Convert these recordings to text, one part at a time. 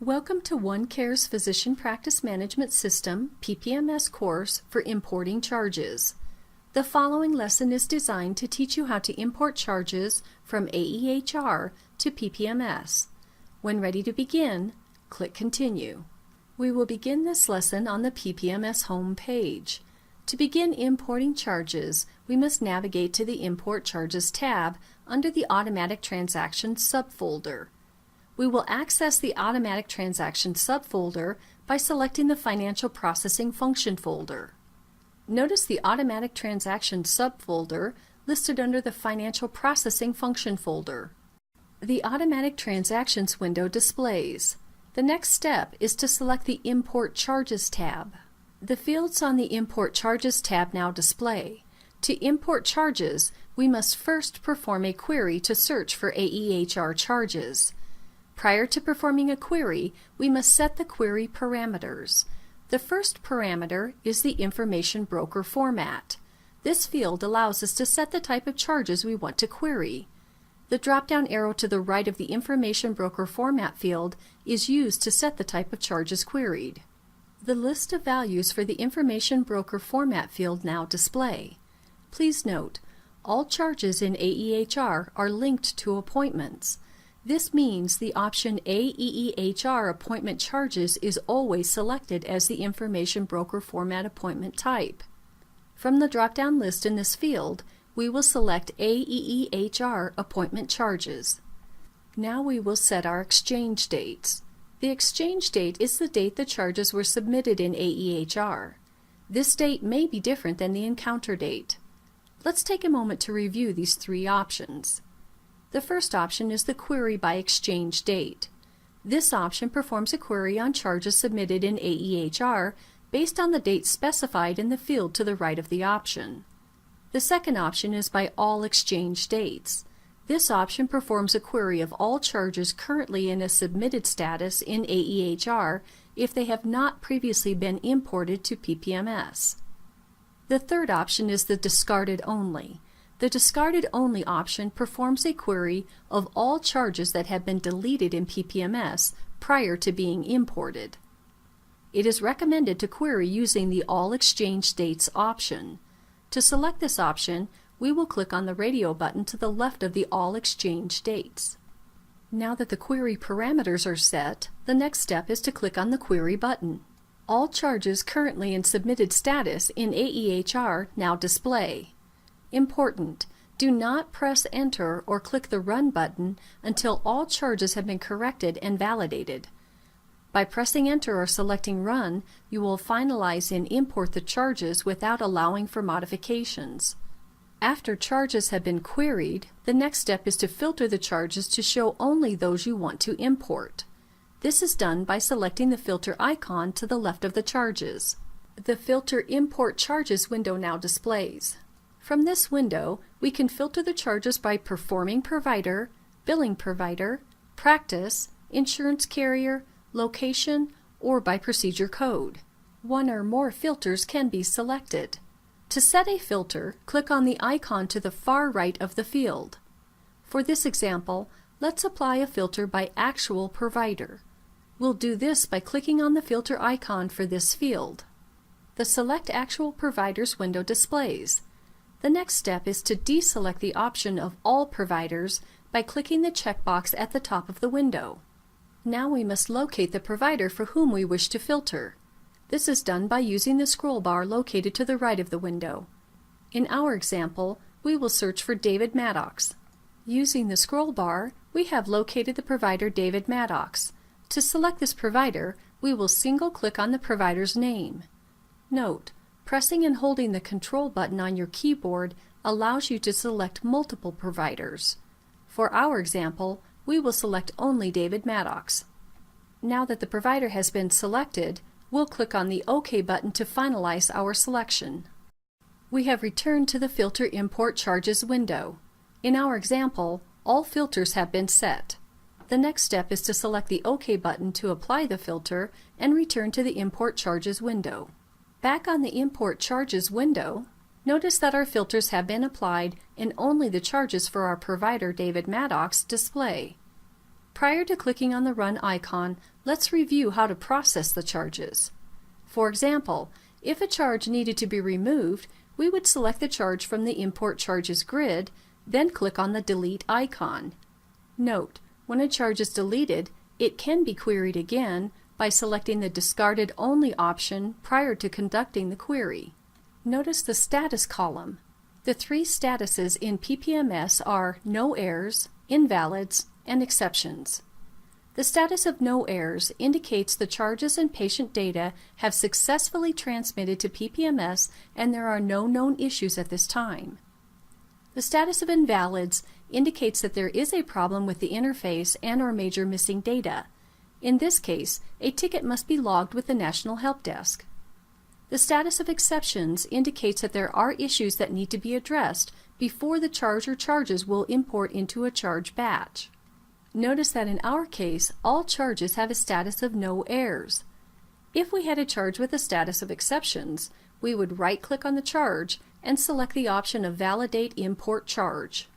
Welcome to OneCare's Physician Practice Management System PPMS course for importing charges. The following lesson is designed to teach you how to import charges from AEHR to PPMS. When ready to begin, click Continue. We will begin this lesson on the PPMS home page. To begin importing charges, we must navigate to the Import Charges tab under the Automatic Transactions subfolder. We will access the Automatic Transactions subfolder by selecting the Financial Processing Function folder. Notice the Automatic Transactions subfolder listed under the Financial Processing Function folder. The Automatic Transactions window displays. The next step is to select the Import Charges tab. The fields on the Import Charges tab now display. To import charges, we must first perform a query to search for AEHR charges. Prior to performing a query, we must set the query parameters. The first parameter is the information broker format. This field allows us to set the type of charges we want to query. The drop-down arrow to the right of the information broker format field is used to set the type of charges queried. The list of values for the information broker format field now display. Please note, all charges in AEHR are linked to appointments. This means the option AEHR appointment charges is always selected as the information broker format appointment type. From the drop-down list in this field, we will select AEHR appointment charges. Now we will set our exchange dates. The exchange date is the date the charges were submitted in AEHR. This date may be different than the encounter date. Let's take a moment to review these three options. The first option is the Query by Exchange Date. This option performs a query on charges submitted in AEHR based on the date specified in the field to the right of the option. The second option is by All Exchange Dates. This option performs a query of all charges currently in a submitted status in AEHR if they have not previously been imported to PPMS. The third option is the Discarded Only. The Discarded Only option performs a query of all charges that have been deleted in PPMS prior to being imported. It is recommended to query using the All Exchange Dates option. To select this option, we will click on the radio button to the left of the All Exchange Dates. Now that the query parameters are set, the next step is to click on the Query button. All charges currently in submitted status in AEHR now display. Important: do not press Enter or click the Run button until all charges have been corrected and validated. By pressing Enter or selecting Run, you will finalize and import the charges without allowing for modifications. After charges have been queried, the next step is to filter the charges to show only those you want to import. This is done by selecting the filter icon to the left of the charges. The Filter Import Charges window now displays. From this window, we can filter the charges by performing provider, billing provider, practice, insurance carrier, location, or by procedure code. One or more filters can be selected. To set a filter, click on the icon to the far right of the field. For this example, let's apply a filter by actual provider. We'll do this by clicking on the filter icon for this field. The Select Actual Providers window displays. The next step is to deselect the option of All Providers by clicking the checkbox at the top of the window. Now we must locate the provider for whom we wish to filter. This is done by using the scroll bar located to the right of the window. In our example, we will search for David Maddox. Using the scroll bar, we have located the provider David Maddox. To select this provider, we will single-click on the provider's name. Note: pressing and holding the Control button on your keyboard allows you to select multiple providers. For our example, we will select only David Maddox. Now that the provider has been selected, we'll click on the OK button to finalize our selection. We have returned to the Filter Import Charges window. In our example, all filters have been set. The next step is to select the OK button to apply the filter and return to the Import Charges window. Back on the Import Charges window, notice that our filters have been applied and only the charges for our provider David Maddox display. Prior to clicking on the Run icon, let's review how to process the charges. For example, if a charge needed to be removed, we would select the charge from the Import Charges grid, then click on the Delete icon. Note, when a charge is deleted, it can be queried again by selecting the Discarded Only option prior to conducting the query. Notice the status column. The three statuses in PPMS are No Errors, Invalids, and Exceptions. The status of No Errors indicates the charges and patient data have successfully transmitted to PPMS and there are no known issues at this time. The status of Invalids indicates that there is a problem with the interface and/or major missing data. In this case, a ticket must be logged with the National Help Desk. The status of Exceptions indicates that there are issues that need to be addressed before the charge or charges will import into a charge batch. Notice that in our case, all charges have a status of No Errors. If we had a charge with a status of Exceptions, we would right-click on the charge and select the option of Validate Import Charge.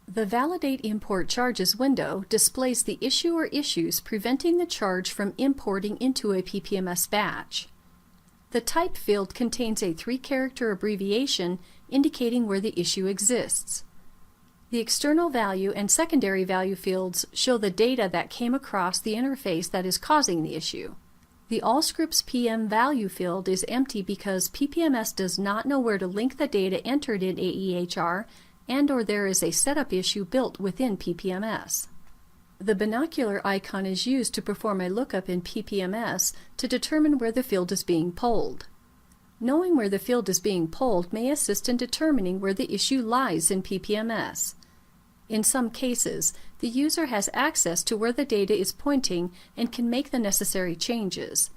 The Validate Import Charges window displays the issue or issues preventing the charge from importing into a PPMS batch. The Type field contains a 3-character abbreviation indicating where the issue exists. The external value and secondary value fields show the data that came across the interface that is causing the issue. The Allscripts PM value field is empty because PPMS does not know where to link the data entered in AEHR and/or there is a setup issue built within PPMS. The binocular icon is used to perform a lookup in PPMS to determine where the field is being pulled. Knowing where the field is being pulled may assist in determining where the issue lies in PPMS. In some cases, the user has access to where the data is pointing and can make the necessary changes.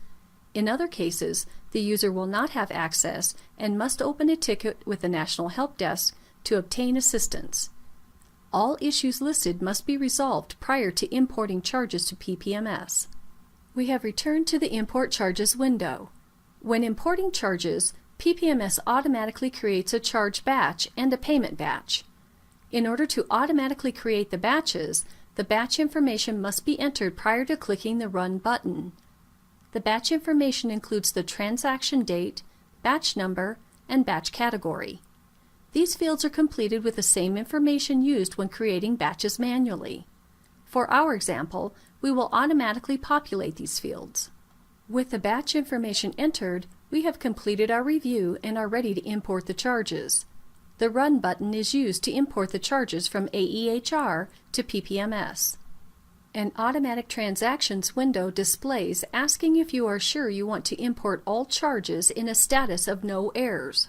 In other cases, the user will not have access and must open a ticket with the National Help Desk to obtain assistance. All issues listed must be resolved prior to importing charges to PPMS. We have returned to the Import Charges window. When importing charges, PPMS automatically creates a charge batch and a payment batch. In order to automatically create the batches, the batch information must be entered prior to clicking the Run button. The batch information includes the transaction date, batch number, and batch category. These fields are completed with the same information used when creating batches manually. For our example, we will automatically populate these fields. With the batch information entered, we have completed our review and are ready to import the charges. The Run button is used to import the charges from AEHR to PPMS. An Automatic Transactions window displays asking if you are sure you want to import all charges in a status of No Errors.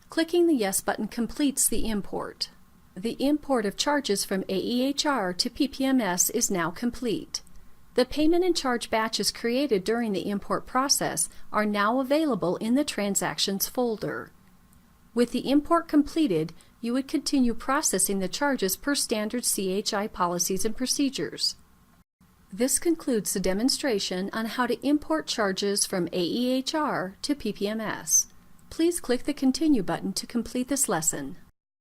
Clicking the Yes button completes the import. The import of charges from AEHR to PPMS is now complete. The payment and charge batches created during the import process are now available in the Transactions folder. With the import completed, you would continue processing the charges per standard CHI policies and procedures. This concludes the demonstration on how to import charges from AEHR to PPMS. Please click the Continue button to complete this lesson.